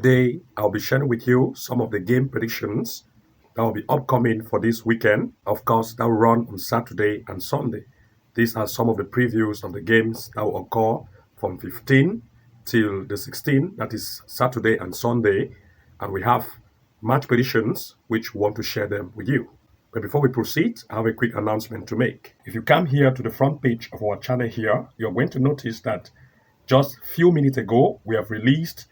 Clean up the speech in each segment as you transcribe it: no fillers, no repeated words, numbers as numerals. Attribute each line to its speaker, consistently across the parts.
Speaker 1: Today, I'll be sharing with you some of the game predictions that will be upcoming for this weekend. Of course, that will run on Saturday and Sunday. These are some of the previews of the games that will occur from 15 till the 16th, that is Saturday and Sunday. And we have match predictions, which we want to share them with you. But before we proceed, I have a quick announcement to make. If you come here to the front page of our channel here, you're going to notice that just a few minutes ago, we have released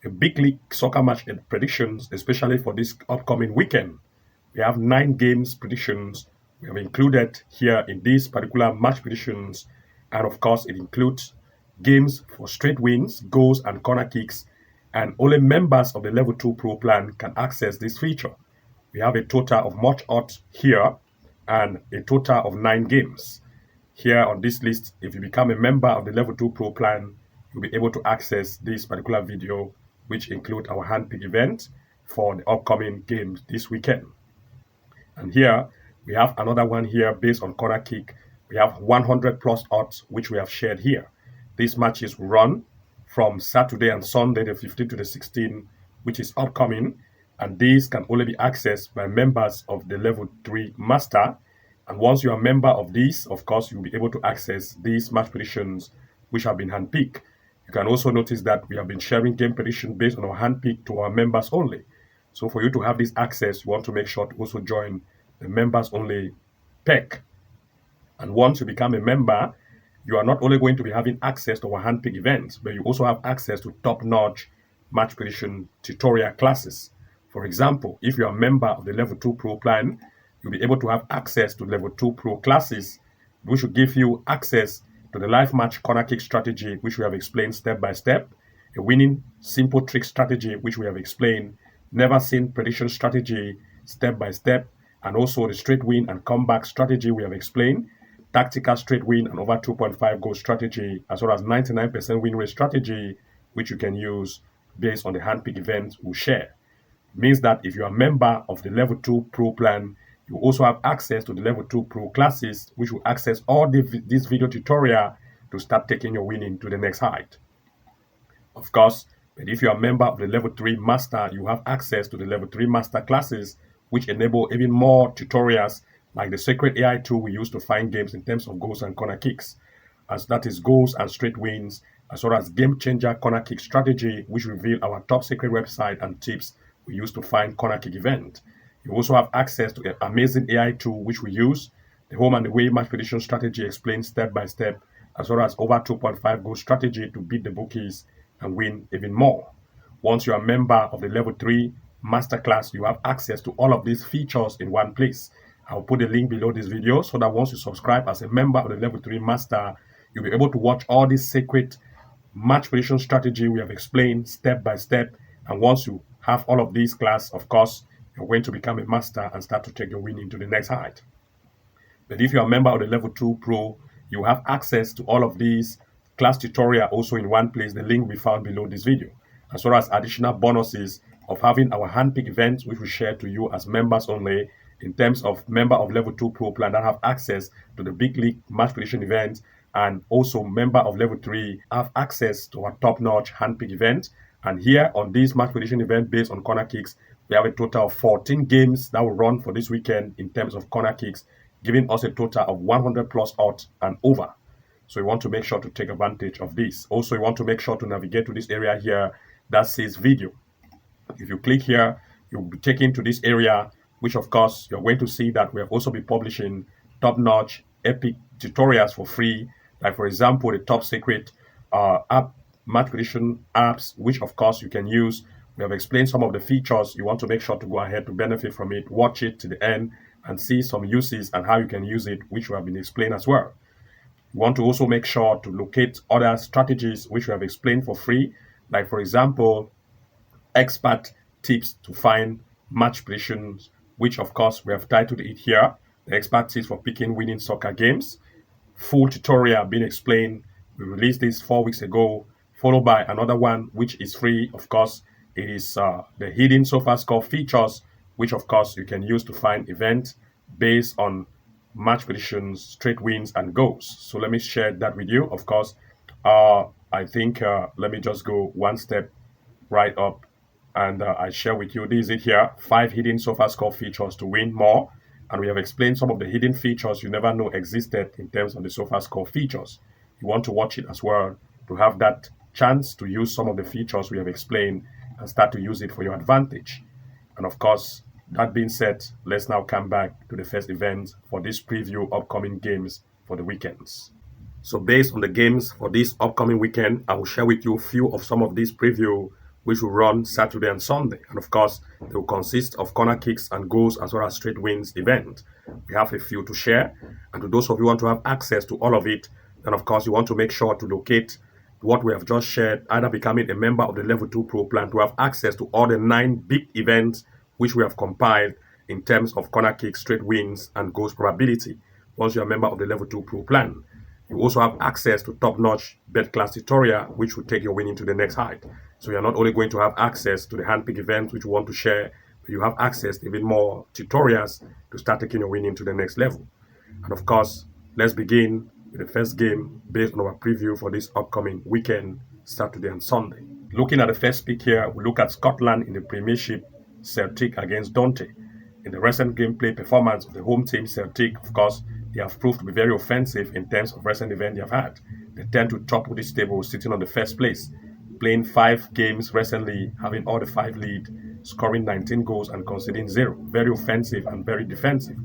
Speaker 1: a big league soccer match predictions, especially for this upcoming weekend. We have 9 games predictions we have included here in these particular match predictions. And of course, it includes games for straight wins, goals, and corner kicks. And only members of the Level 2 Pro plan can access this feature. We have a total of much odds here and a total of 9 games. Here on this list, if you become a member of the Level 2 Pro plan, you'll be able to access this particular video, which include our handpick event for the upcoming games this weekend. And here, we have another one here based on corner kick. We have 100 plus odds, which we have shared here. These matches will run from Saturday and Sunday, the 15th to the 16th, which is upcoming. And these can only be accessed by members of the Level 3 Master. And once you are a member of these, of course, you'll be able to access these match predictions, which have been handpicked. You can also notice that we have been sharing game prediction based on our handpick to our members only. So for you to have this access, you want to make sure to also join the members only pack. And once you become a member, you are not only going to be having access to our handpick events, but you also have access to top-notch match prediction tutorial classes. For example, if you are a member of the Level 2 Pro plan, you'll be able to have access to Level 2 Pro classes, which will give you access to the live match corner kick strategy, which we have explained step by step, a winning simple trick strategy, which we have explained, never seen prediction strategy step by step, and also the straight win and comeback strategy we have explained, tactical straight win and over 2.5 goal strategy, as well as 99% win rate strategy, which you can use based on the handpick event we share. It means that if you are a member of the Level 2 Pro plan, you also have access to the Level 2 Pro classes, which will access all this video tutorial to start taking your winning to the next height. Of course, but if you are a member of the Level 3 Master, you have access to the Level 3 Master classes, which enable even more tutorials like the Secret AI tool we use to find games in terms of goals and corner kicks, as that is goals and straight wins, as well as game changer corner kick strategy, which reveal our top secret website and tips we use to find corner kick event. You also have access to an amazing AI tool which we use, the home and away match prediction strategy explained step by step, as well as over 2.5 goal strategy to beat the bookies and win even more. Once you are a member of the Level 3 Masterclass, you have access to all of these features in one place. I'll put the link below this video so that once you subscribe as a member of the Level 3 Master, you'll be able to watch all these secret match prediction strategy we have explained step by step. And once you have all of these class, of course, you're going to become a master and start to take your winning to the next height. But if you're a member of the Level 2 Pro, you have access to all of these class tutorial also in one place. The link will be found below this video, as well as additional bonuses of having our handpick events, which we share to you as members only, in terms of member of Level 2 Pro plan that have access to the big league match prediction event, and also member of Level 3 have access to our top-notch handpick event. And here on this match prediction event based on corner kicks, we have a total of 14 games that will run for this weekend in terms of corner kicks, giving us a total of 100 plus odds and over. So you want to make sure to take advantage of this. Also, you want to make sure to navigate to this area here that says video. If you click here, you'll be taken to this area, which of course, you're going to see that we have also been publishing top-notch epic tutorials for free. Like for example, the top secret app match prediction apps, which of course you can use. We have explained some of the features. You want to make sure to go ahead to benefit from it, watch it to the end and see some uses and how you can use it, which we have been explained as well. You want to also make sure to locate other strategies which we have explained for free, like for example, expert tips to find match predictions, which of course we have titled it here, the expert tips for picking winning soccer games. Full tutorial being explained. We released this 4 weeks ago, followed by another one which is free. Of course, it is the hidden Sofascore features, which of course you can use to find events based on match predictions, straight wins, and goals. So let me share that with you. Of course, I think let me just go one step right up and I share with you, this is it here, 5 hidden Sofascore features to win more. And we have explained some of the hidden features you never know existed in terms of the Sofascore features. You want to watch it as well to have that chance to use some of the features we have explained and start to use it for your advantage. And of course, that being said, let's now come back to the first event for this preview upcoming games for the weekends. So based on the games for this upcoming weekend, I will share with you a few of some of these preview which will run Saturday and Sunday. And of course, they will consist of corner kicks and goals as well as straight wins event. We have a few to share. And to those of you who want to have access to all of it, then of course you want to make sure to locate what we have just shared, either becoming a member of the Level 2 Pro plan to have access to all the 9 big events which we have compiled in terms of corner kicks, straight wins, and goals probability once you're a member of the Level 2 Pro plan. You also have access to top-notch bet class tutorial, which will take your winning to the next height. So you're not only going to have access to the handpick events which you want to share, but you have access to even more tutorials to start taking your winning to the next level. And of course, let's begin with the first game based on our preview for this upcoming weekend, Saturday and Sunday. Looking at the first pick here, we look at Scotland in the Premiership, Celtic against Dundee. In the recent gameplay performance of the home team, Celtic, of course, they have proved to be very offensive in terms of recent events they have had. They tend to top this table, sitting on the first place, playing 5 games recently, having all the 5 lead, scoring 19 goals and conceding 0. Very offensive and very defensive.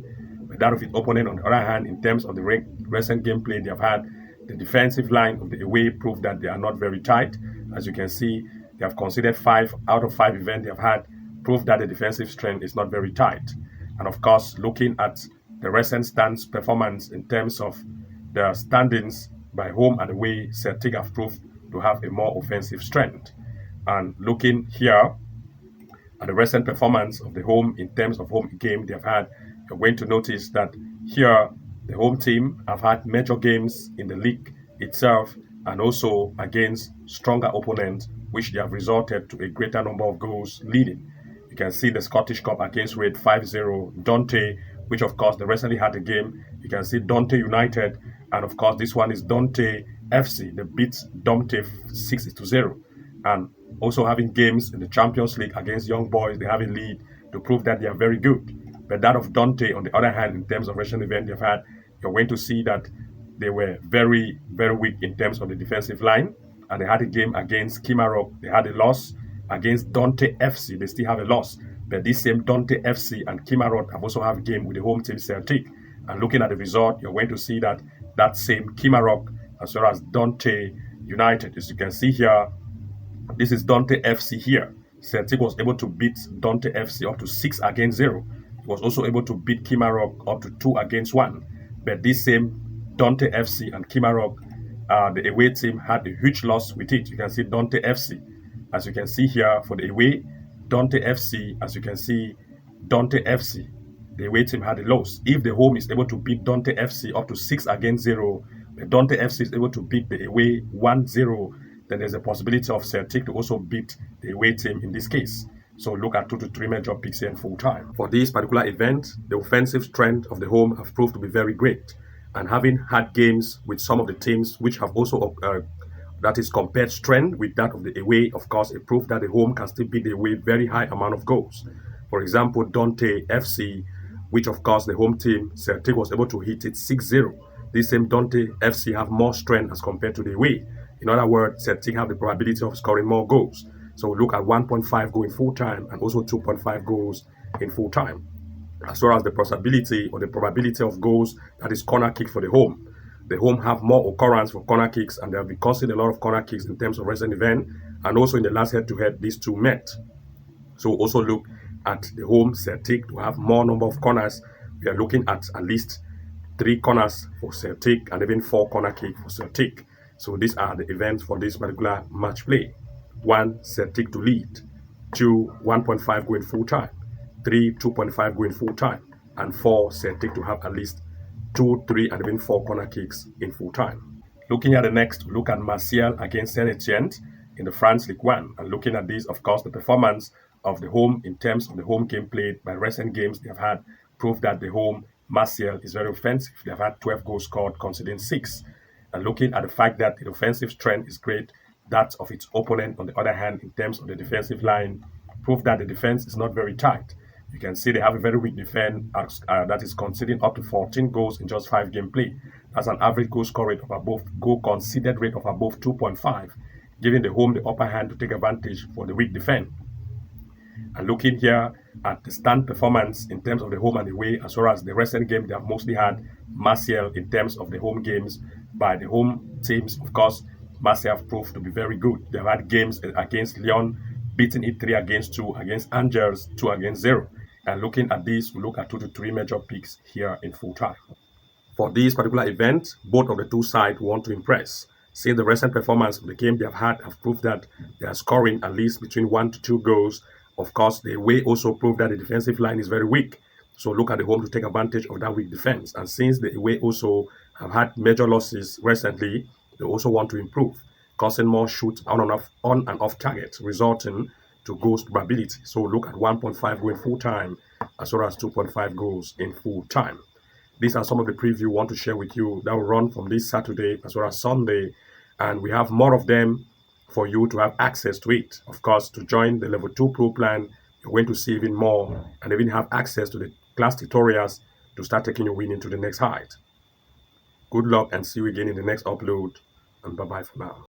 Speaker 1: But that of its opponent, on the other hand, in terms of the recent gameplay they have had, the defensive line of the away proved that they are not very tight. As you can see, they have conceded 5 out of 5 events they have had, proved that the defensive strength is not very tight. And of course, looking at the recent stands performance in terms of the standings by home and away, Celtic have proved to have a more offensive strength. And looking here at the recent performance of the home in terms of home game they have had, you're going to notice that here the home team have had major games in the league itself and also against stronger opponents, which they have resulted to a greater number of goals leading. You can see the Scottish Cup against Raid 5-0, Dundee, which of course they recently had a game. You can see Dundee United, and of course this one is Dundee FC. They beat Dundee 6-0. And also having games in the Champions League against Young Boys, they have a lead to prove that they are very good. But that of Dundee, on the other hand, in terms of recent event they've had, you're going to see that they were very, very weak in terms of the defensive line. And they had a game against Kimarok, they had a loss. Against Dundee FC, they still have a loss. But this same Dundee FC and Kimarok have also have a game with the home team Celtic. And looking at the result, you're going to see that that same Kimarok as well as Dundee United, as you can see here, this is Dundee FC here. Celtic was able to beat Dundee FC up to 6-0. It was also able to beat Kimarok up to 2-1. But this same Dundee FC and Kimarok, the away team had a huge loss with it. You can see Dundee FC. As you can see here for the away, Dundee FC, as you can see, Dundee FC, the away team had a loss. If the home is able to beat Dundee FC up to 6-0, the Dundee FC is able to beat the away 1-0, then there's a possibility of Celtic to also beat the away team in this case. So look at 2 to 3 major picks here in full time. For this particular event, the offensive strength of the home have proved to be very great. And having had games with some of the teams which have also that is compared strength with that of the away, of course, it proved that the home can still beat the away very high amount of goals. For example, Dundee FC, which of course the home team, Celtic was able to hit it 6-0. This same Dundee FC have more strength as compared to the away. In other words, Celtic have the probability of scoring more goals. So look at 1.5 goal in full time and also 2.5 goals in full time. As well as the possibility or the probability of goals, that is corner kick for the home. The home have more occurrence for corner kicks, and they have been causing a lot of corner kicks in terms of recent event, and also in the last head-to-head, these two met. So also look at the home Celtic to have more number of corners. We are looking at least 3 corners for Celtic and even 4 corner kicks for Celtic. So these are the events for this particular match play. 1, Celtic to lead. 2, 1.5 going full time. 3, 2.5 going full time. And 4, Celtic to have at least 2, 3, and even 4 corner kicks in full time. Looking at the next, we look at Marseille against Etienne in the France League 1. And looking at this, of course, the performance of the home in terms of the home game played by recent games they have had prove that the home Marseille is very offensive. They have had 12 goals scored, conceding 6. And looking at the fact that the offensive strength is great, that of its opponent, on the other hand, in terms of the defensive line, prove that the defense is not very tight. You can see they have a very weak defense that is conceding up to 14 goals in just 5 game play. That's an average goal score rate of above goal conceded rate of above 2.5, giving the home the upper hand to take advantage for the weak defense. And looking here at the stand performance in terms of the home and away, as well as the recent game, they have mostly had Marseille in terms of the home games by the home teams. Of course, Marseille have proved to be very good. They've had games against Lyon, beating it 3-2, against Angers 2-0. And looking at this, we look at 2 to 3 major picks here in full time. For this particular event, both of the two sides want to impress. Since the recent performance of the game they have had have proved that they are scoring at least between 1 to 2 goals. Of course, the away also proved that the defensive line is very weak. So look at the home to take advantage of that weak defense. And since the away also have had major losses recently, they also want to improve, causing more shots on and off target, resulting to goals probability. So look at 1.5 goal in full time, as well as 2.5 goals in full time. These are some of the preview we want to share with you that will run from this Saturday as well as Sunday. And we have more of them for you to have access to it. Of course, to join the level 2 pro plan, you're going to see even more and even have access to the class tutorials to start taking your winning to the next height. Good luck and see you again in the next upload. And bye-bye for now.